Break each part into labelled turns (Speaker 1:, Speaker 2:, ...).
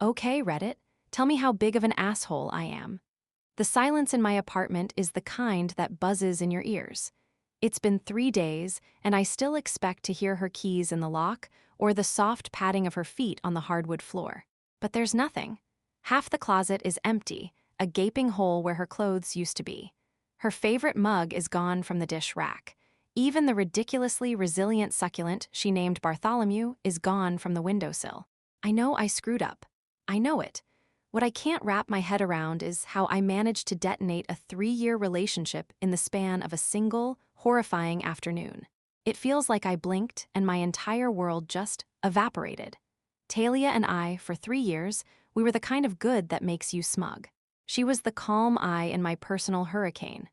Speaker 1: Okay, Reddit, tell me how big of an asshole I am. The silence in my apartment is the kind that buzzes in your ears. It's been 3 days, and I still expect to hear her keys in the lock or the soft padding of her feet on the hardwood floor. But there's nothing. Half the closet is empty, a gaping hole where her clothes used to be. Her favorite mug is gone from the dish rack. Even the ridiculously resilient succulent she named Bartholomew is gone from the windowsill. I know I screwed up. I know it. What I can't wrap my head around is how I managed to detonate a 3-year relationship in the span of a single, horrifying afternoon. It feels like I blinked and my entire world just evaporated. Talia and I, for 3 years, we were the kind of good that makes you smug. She was the calm eye in my personal hurricane.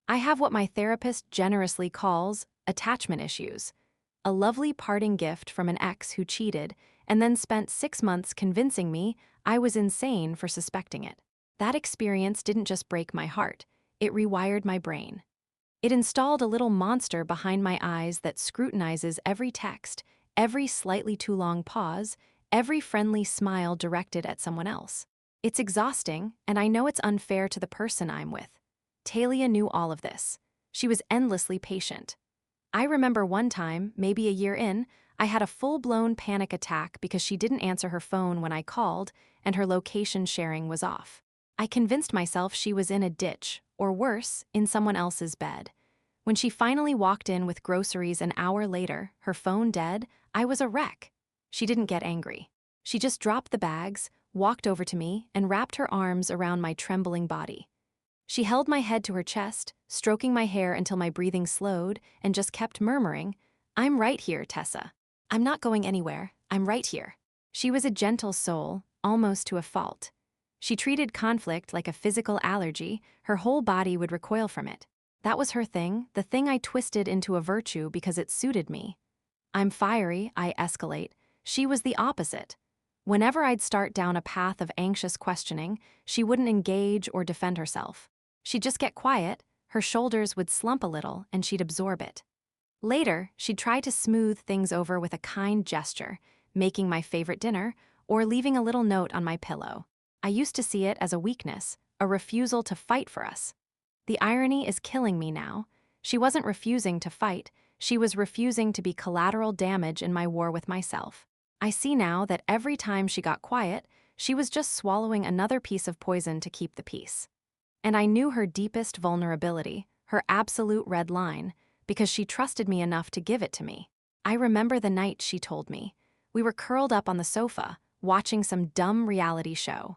Speaker 1: I have what my therapist generously calls attachment issues, a lovely parting gift from an ex who cheated and then spent 6 months convincing me I was insane for suspecting it. That experience didn't just break my heart, it rewired my brain. It installed a little monster behind my eyes that scrutinizes every text, every slightly too long pause, every friendly smile directed at someone else. It's exhausting, and I know it's unfair to the person I'm with. Talia knew all of this. She was endlessly patient. I remember one time, maybe a year in, I had a full-blown panic attack because she didn't answer her phone when I called and her location sharing was off. I convinced myself she was in a ditch, or worse, in someone else's bed. When she finally walked in with groceries an hour later, her phone dead, I was a wreck. She didn't get angry. She just dropped the bags, walked over to me, and wrapped her arms around my trembling body. She held my head to her chest, stroking my hair until my breathing slowed, and just kept murmuring, "I'm right here, Tessa. I'm not going anywhere. I'm right here." She was a gentle soul, almost to a fault. She treated conflict like a physical allergy. Her whole body would recoil from it. That was her thing, the thing I twisted into a virtue because it suited me. I'm fiery, I escalate. She was the opposite. Whenever I'd start down a path of anxious questioning, she wouldn't engage or defend herself. She'd just get quiet, her shoulders would slump a little, and she'd absorb it. Later, she'd try to smooth things over with a kind gesture, making my favorite dinner, or leaving a little note on my pillow. I used to see it as a weakness, a refusal to fight for us. The irony is killing me now. She wasn't refusing to fight, she was refusing to be collateral damage in my war with myself. I see now that every time she got quiet, she was just swallowing another piece of poison to keep the peace. And I knew her deepest vulnerability, her absolute red line, because she trusted me enough to give it to me. I remember the night she told me. We were curled up on the sofa, watching some dumb reality show.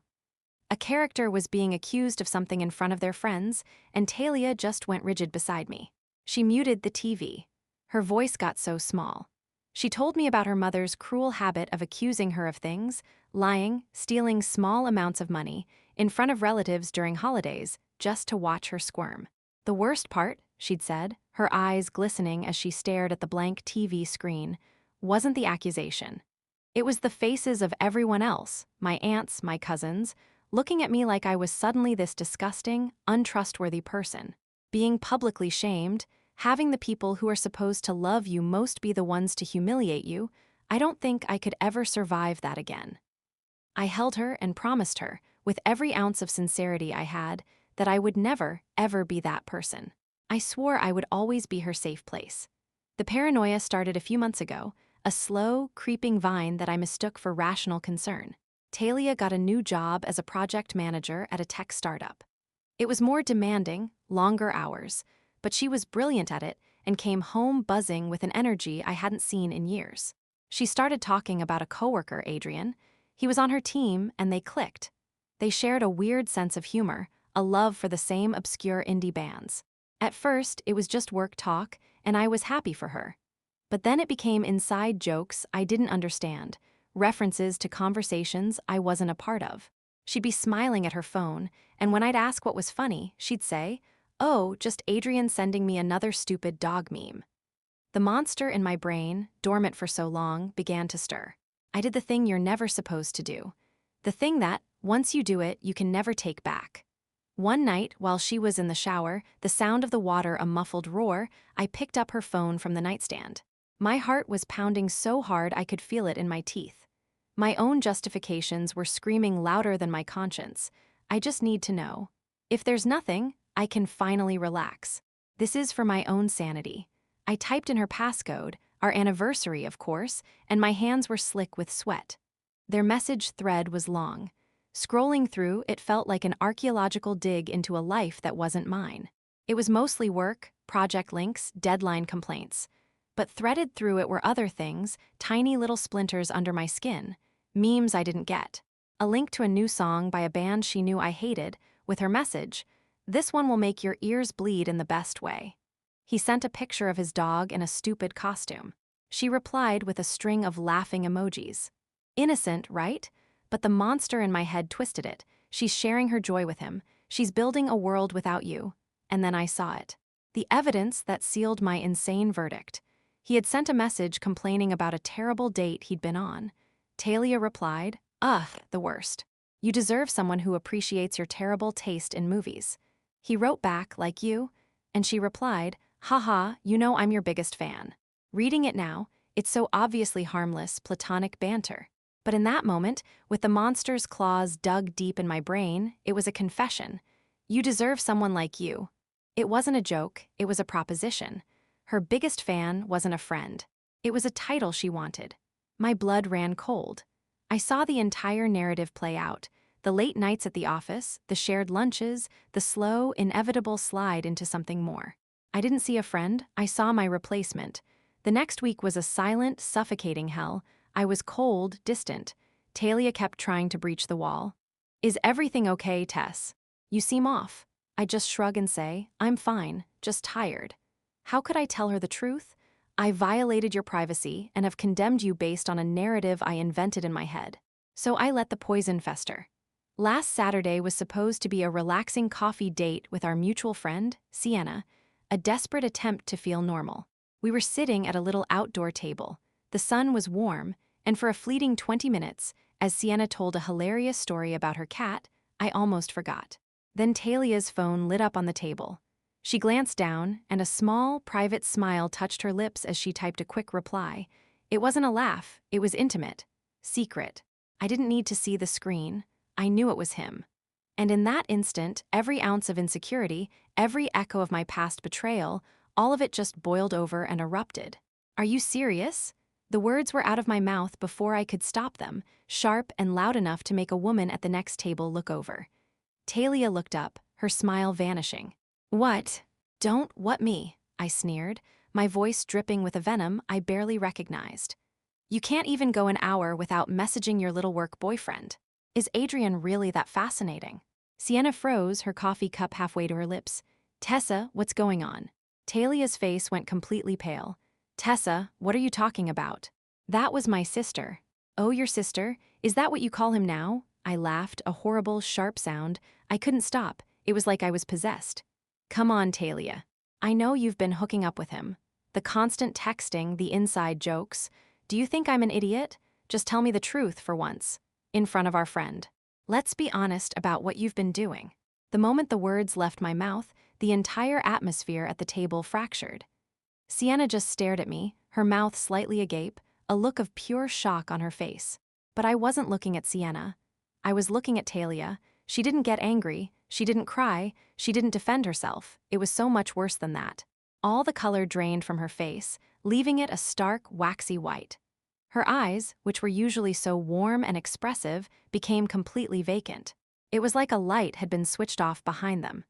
Speaker 1: A character was being accused of something in front of their friends, and Talia just went rigid beside me. She muted the TV. Her voice got so small. She told me about her mother's cruel habit of accusing her of things, lying, stealing small amounts of money, in front of relatives during holidays, just to watch her squirm. The worst part, she'd said, her eyes glistening as she stared at the blank TV screen, wasn't the accusation. It was the faces of everyone else, my aunts, my cousins, looking at me like I was suddenly this disgusting, untrustworthy person. Being publicly shamed, having the people who are supposed to love you most be the ones to humiliate you, I don't think I could ever survive that again. I held her and promised her, with every ounce of sincerity I had, that I would never, ever be that person. I swore I would always be her safe place. The paranoia started a few months ago, a slow, creeping vine that I mistook for rational concern. Talia got a new job as a project manager at a tech startup. It was more demanding, longer hours, but she was brilliant at it and came home buzzing with an energy I hadn't seen in years. She started talking about a coworker, Adrian. He was on her team and they clicked. They shared a weird sense of humor, a love for the same obscure indie bands. At first, it was just work talk, and I was happy for her. But then it became inside jokes I didn't understand, references to conversations I wasn't a part of. She'd be smiling at her phone, and when I'd ask what was funny, she'd say, "Oh, just Adrian sending me another stupid dog meme." The monster in my brain, dormant for so long, began to stir. I did the thing you're never supposed to do. The thing that, once you do it, you can never take back. One night, while she was in the shower, the sound of the water a muffled roar, I picked up her phone from the nightstand. My heart was pounding so hard I could feel it in my teeth. My own justifications were screaming louder than my conscience. I just need to know. If there's nothing, I can finally relax. This is for my own sanity. I typed in her passcode, our anniversary, of course, and my hands were slick with sweat. Their message thread was long. Scrolling through, it felt like an archaeological dig into a life that wasn't mine. It was mostly work, project links, deadline complaints. But threaded through it were other things, tiny little splinters under my skin, memes I didn't get. A link to a new song by a band she knew I hated, with her message, "This one will make your ears bleed in the best way." He sent a picture of his dog in a stupid costume. She replied with a string of laughing emojis. Innocent, right? But the monster in my head twisted it. She's sharing her joy with him. She's building a world without you. And then I saw it. The evidence that sealed my insane verdict. He had sent a message complaining about a terrible date he'd been on. Talia replied, "Ugh, the worst. You deserve someone who appreciates your terrible taste in movies." He wrote back, "Like you?" And she replied, "Haha, you know I'm your biggest fan." Reading it now, it's so obviously harmless, platonic banter. But in that moment, with the monster's claws dug deep in my brain, it was a confession. You deserve someone like you. It wasn't a joke, it was a proposition. Her biggest fan wasn't a friend. It was a title she wanted. My blood ran cold. I saw the entire narrative play out. The late nights at the office, the shared lunches, the slow, inevitable slide into something more. I didn't see a friend, I saw my replacement. The next week was a silent, suffocating hell. I was cold, distant. Talia kept trying to breach the wall. "Is everything okay, Tess? You seem off." I just shrug and say, "I'm fine, just tired." How could I tell her the truth? I violated your privacy and have condemned you based on a narrative I invented in my head. So I let the poison fester. Last Saturday was supposed to be a relaxing coffee date with our mutual friend, Sienna, a desperate attempt to feel normal. We were sitting at a little outdoor table. The sun was warm, and for a fleeting 20 minutes, as Sienna told a hilarious story about her cat, I almost forgot. Then Talia's phone lit up on the table. She glanced down, and a small, private smile touched her lips as she typed a quick reply. It wasn't a laugh, it was intimate. Secret. I didn't need to see the screen. I knew it was him. And in that instant, every ounce of insecurity, every echo of my past betrayal, all of it just boiled over and erupted. "Are you serious?" The words were out of my mouth before I could stop them, sharp and loud enough to make a woman at the next table look over. Talia looked up, her smile vanishing. "What? Don't what me?" I sneered, my voice dripping with a venom I barely recognized. "You can't even go an hour without messaging your little work boyfriend. Is Adrian really that fascinating?" Sienna froze, her coffee cup halfway to her lips. "Tessa, what's going on?" Talia's face went completely pale. "Tessa, what are you talking about?" "That was my sister." "Oh, your sister? Is that what you call him now?" I laughed, a horrible, sharp sound. I couldn't stop. It was like I was possessed. "Come on, Talia. I know you've been hooking up with him. The constant texting, the inside jokes. Do you think I'm an idiot? Just tell me the truth for once. In front of our friend. Let's be honest about what you've been doing." The moment the words left my mouth, the entire atmosphere at the table fractured. Sienna just stared at me, her mouth slightly agape, a look of pure shock on her face. But I wasn't looking at Sienna. I was looking at Talia. She didn't get angry, she didn't cry, she didn't defend herself. It was so much worse than that. All the color drained from her face, leaving it a stark, waxy white. Her eyes, which were usually so warm and expressive, became completely vacant. It was like a light had been switched off behind them.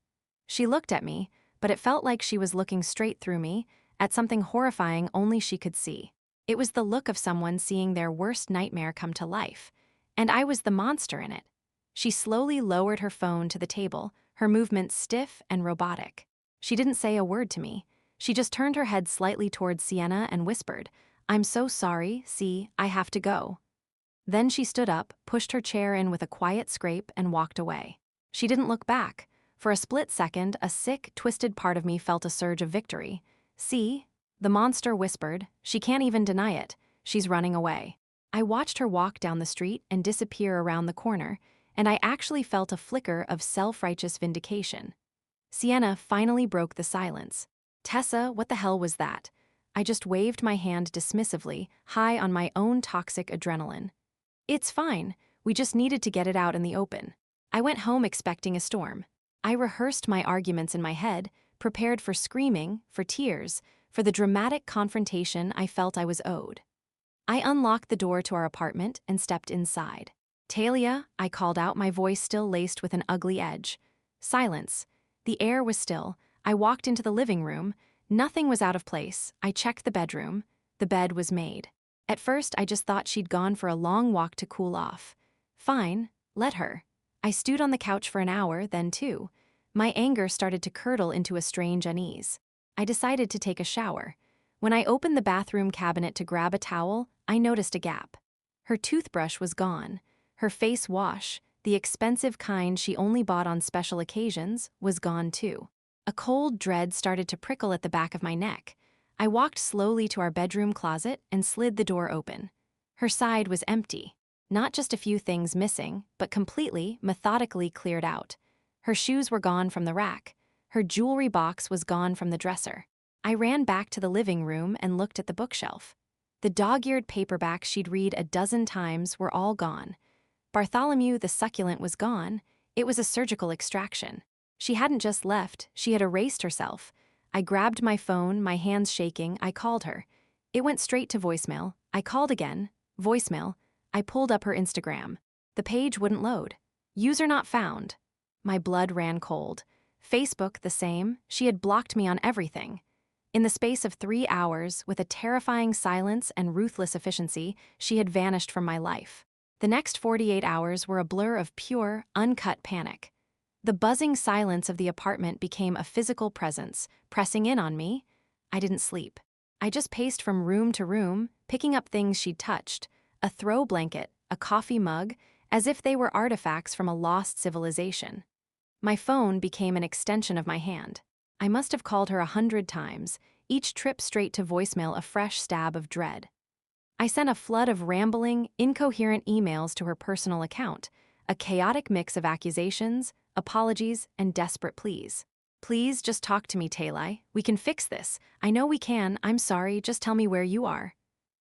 Speaker 1: She looked at me, but it felt like she was looking straight through me, at something horrifying only she could see. It was the look of someone seeing their worst nightmare come to life, and I was the monster in it. She slowly lowered her phone to the table, her movements stiff and robotic. She didn't say a word to me. She just turned her head slightly towards Sienna and whispered, "I'm so sorry, see, I have to go." Then she stood up, pushed her chair in with a quiet scrape, and walked away. She didn't look back. For a split second, a sick, twisted part of me felt a surge of victory. "See?" The monster whispered. "She can't even deny it. She's running away." I watched her walk down the street and disappear around the corner, and I actually felt a flicker of self-righteous vindication. Sienna finally broke the silence. "Tessa, what the hell was that?" I just waved my hand dismissively, high on my own toxic adrenaline. It's fine, we just needed to get it out in the open. I went home expecting a storm. I rehearsed my arguments in my head, prepared for screaming, for tears, for the dramatic confrontation I felt I was owed. I unlocked the door to our apartment and stepped inside. Talia, I called out, my voice still laced with an ugly edge. Silence. The air was still. I walked into the living room. Nothing was out of place. I checked the bedroom. The bed was made. At first, I just thought she'd gone for a long walk to cool off. Fine, let her. I stewed on the couch for an hour, then two. My anger started to curdle into a strange unease. I decided to take a shower. When I opened the bathroom cabinet to grab a towel, I noticed a gap. Her toothbrush was gone. Her face wash, the expensive kind she only bought on special occasions, was gone too. A cold dread started to prickle at the back of my neck. I walked slowly to our bedroom closet and slid the door open. Her side was empty. Not just a few things missing, but completely, methodically cleared out. Her shoes were gone from the rack. Her jewelry box was gone from the dresser. I ran back to the living room and looked at the bookshelf. The dog-eared paperbacks she'd read a dozen times were all gone. Bartholomew the Succulent was gone. It was a surgical extraction. She hadn't just left, she had erased herself. I grabbed my phone, my hands shaking. I called her. It went straight to voicemail. I called again. Voicemail. I pulled up her Instagram. The page wouldn't load. User not found. My blood ran cold. Facebook, the same. She had blocked me on everything. In the space of 3 hours, with a terrifying silence and ruthless efficiency, she had vanished from my life. The next 48 hours were a blur of pure, uncut panic. The buzzing silence of the apartment became a physical presence, pressing in on me. I didn't sleep. I just paced from room to room, picking up things she'd touched, a throw blanket, a coffee mug, as if they were artifacts from a lost civilization. My phone became an extension of my hand. I must have called her 100 times, each trip straight to voicemail a fresh stab of dread. I sent a flood of rambling, incoherent emails to her personal account, a chaotic mix of accusations, apologies, and desperate pleas. Please just talk to me, Taylai. We can fix this. I know we can. I'm sorry. Just tell me where you are.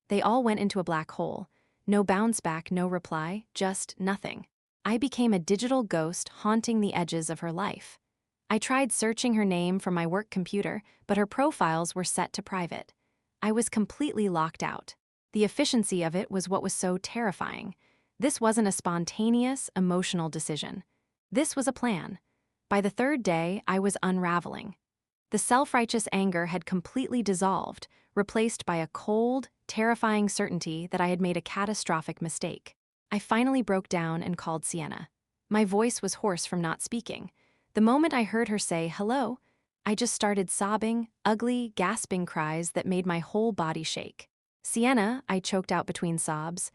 Speaker 1: They all went into a black hole. No bounce back, no reply, just nothing. I became a digital ghost haunting the edges of her life. I tried searching her name from my work computer, but her profiles were set to private. I was completely locked out. The efficiency of it was what was so terrifying. This wasn't a spontaneous, emotional decision. This was a plan. By the third day, I was unraveling. The self-righteous anger had completely dissolved, replaced by a cold, terrifying certainty that I had made a catastrophic mistake. I finally broke down and called Sienna. My voice was hoarse from not speaking. The moment I heard her say hello, I just started sobbing, ugly, gasping cries that made my whole body shake. Sienna, I choked out between sobs.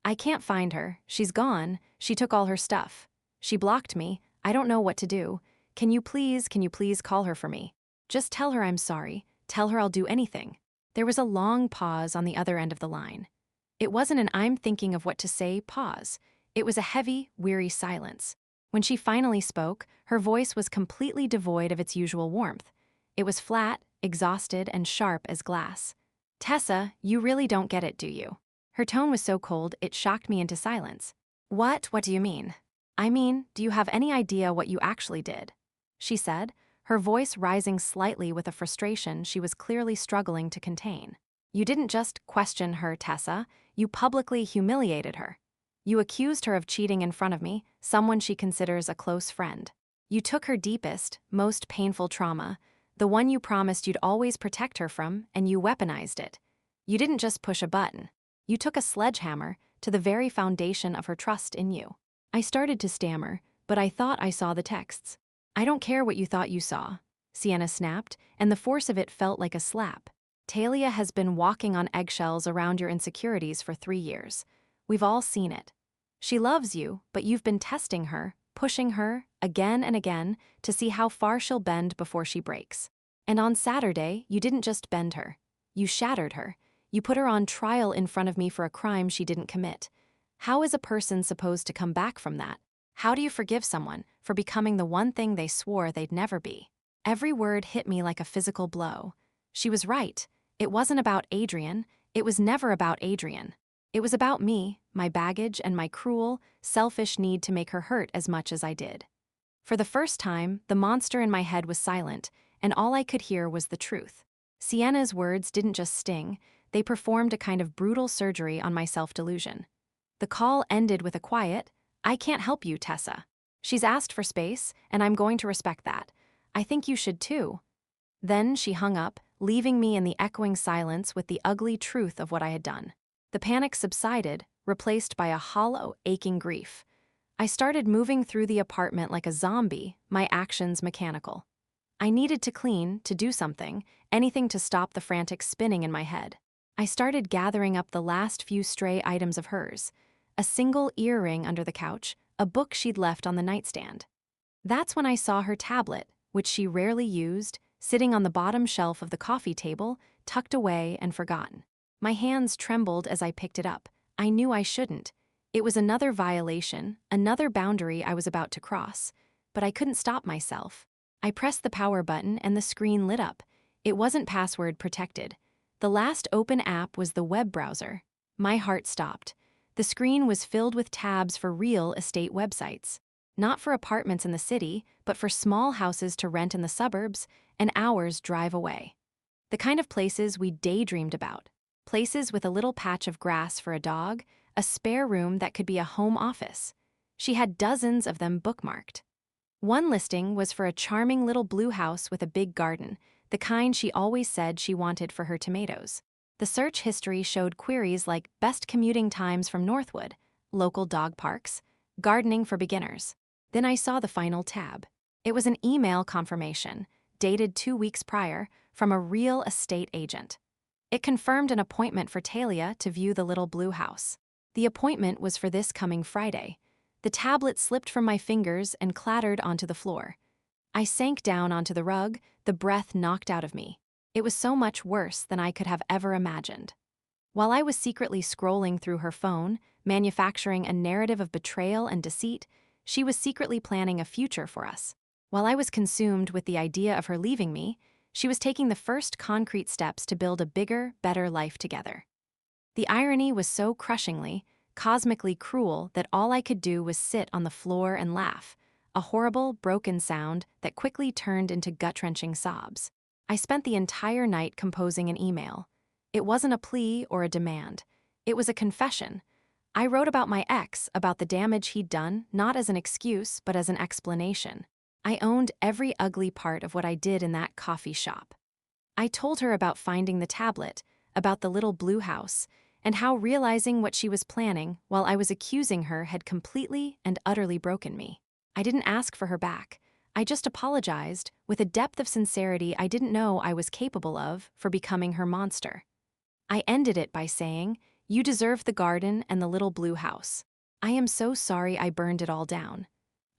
Speaker 1: I can't find her. She's gone. She took all her stuff. She blocked me. I don't know what to do. Can you please call her for me? Just tell her I'm sorry. Tell her I'll do anything. There was a long pause on the other end of the line. It wasn't an I'm thinking of what to say pause. It was a heavy, weary silence. When she finally spoke, her voice was completely devoid of its usual warmth. It was flat, exhausted, and sharp as glass. Tessa, you really don't get it, do you? Her tone was so cold, it shocked me into silence. What do you mean? I mean, do you have any idea what you actually did? She said, her voice rising slightly with a frustration she was clearly struggling to contain. You didn't just question her, Tessa. You publicly humiliated her. You accused her of cheating in front of me, someone she considers a close friend. You took her deepest, most painful trauma, the one you promised you'd always protect her from, and you weaponized it. You didn't just push a button. You took a sledgehammer to the very foundation of her trust in you. I started to stammer, but I thought I saw the texts. I don't care what you thought you saw, Sienna snapped, and the force of it felt like a slap. Talia has been walking on eggshells around your insecurities for 3 years. We've all seen it. She loves you, but you've been testing her, pushing her, again and again, to see how far she'll bend before she breaks. And on Saturday, you didn't just bend her. You shattered her. You put her on trial in front of me for a crime she didn't commit. How is a person supposed to come back from that? How do you forgive someone for becoming the one thing they swore they'd never be? Every word hit me like a physical blow. She was right. It wasn't about Adrian. It was never about Adrian. It was about me, my baggage, and my cruel, selfish need to make her hurt as much as I did. For the first time, the monster in my head was silent, and all I could hear was the truth. Sienna's words didn't just sting, they performed a kind of brutal surgery on my self-delusion. The call ended with a quiet, "I can't help you, Tessa. She's asked for space, and I'm going to respect that. I think you should too." Then she hung up, leaving me in the echoing silence with the ugly truth of what I had done. The panic subsided, replaced by a hollow, aching grief. I started moving through the apartment like a zombie, my actions mechanical. I needed to clean, to do something, anything to stop the frantic spinning in my head. I started gathering up the last few stray items of hers: a single earring under the couch, a book she'd left on the nightstand. That's when I saw her tablet, which she rarely used, sitting on the bottom shelf of the coffee table, tucked away and forgotten. My hands trembled as I picked it up. I knew I shouldn't. It was another violation, another boundary I was about to cross. But I couldn't stop myself. I pressed the power button and the screen lit up. It wasn't password protected. The last open app was the web browser. My heart stopped. The screen was filled with tabs for real estate websites. Not for apartments in the city, but for small houses to rent in the suburbs, an hour's drive away. The kind of places we daydreamed about. Places with a little patch of grass for a dog, a spare room that could be a home office. She had dozens of them bookmarked. One listing was for a charming little blue house with a big garden, the kind she always said she wanted for her tomatoes. The search history showed queries like best commuting times from Northwood, local dog parks, gardening for beginners. Then I saw the final tab. It was an email confirmation, dated 2 weeks prior, from a real estate agent. It confirmed an appointment for Talia to view the little blue house. The appointment was for this coming Friday. The tablet slipped from my fingers and clattered onto the floor. I sank down onto the rug, the breath knocked out of me. It was so much worse than I could have ever imagined. While I was secretly scrolling through her phone, manufacturing a narrative of betrayal and deceit, she was secretly planning a future for us. While I was consumed with the idea of her leaving me, she was taking the first concrete steps to build a bigger, better life together. The irony was so crushingly, cosmically cruel that all I could do was sit on the floor and laugh, a horrible, broken sound that quickly turned into gut-wrenching sobs. I spent the entire night composing an email. It wasn't a plea or a demand. It was a confession. I wrote about my ex, about the damage he'd done, not as an excuse, but as an explanation. I owned every ugly part of what I did in that coffee shop. I told her about finding the tablet, about the little blue house, and how realizing what she was planning while I was accusing her had completely and utterly broken me. I didn't ask for her back. I just apologized, with a depth of sincerity I didn't know I was capable of, for becoming her monster. I ended it by saying, "You deserve the garden and the little blue house. I am so sorry I burned it all down."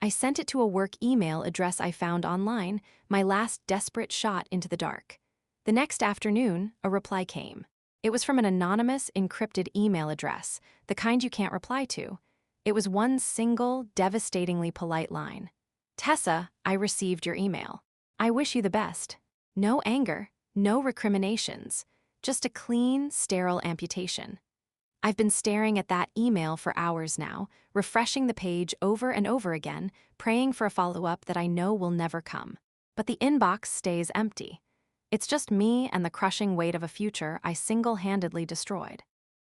Speaker 1: I sent it to a work email address I found online, my last desperate shot into the dark. The next afternoon, a reply came. It was from an anonymous, encrypted email address, the kind you can't reply to. It was one single, devastatingly polite line. "Tessa, I received your email. I wish you the best." No anger, no recriminations, just a clean, sterile amputation. I've been staring at that email for hours now, refreshing the page over and over again, praying for a follow-up that I know will never come. But the inbox stays empty. It's just me and the crushing weight of a future I single-handedly destroyed.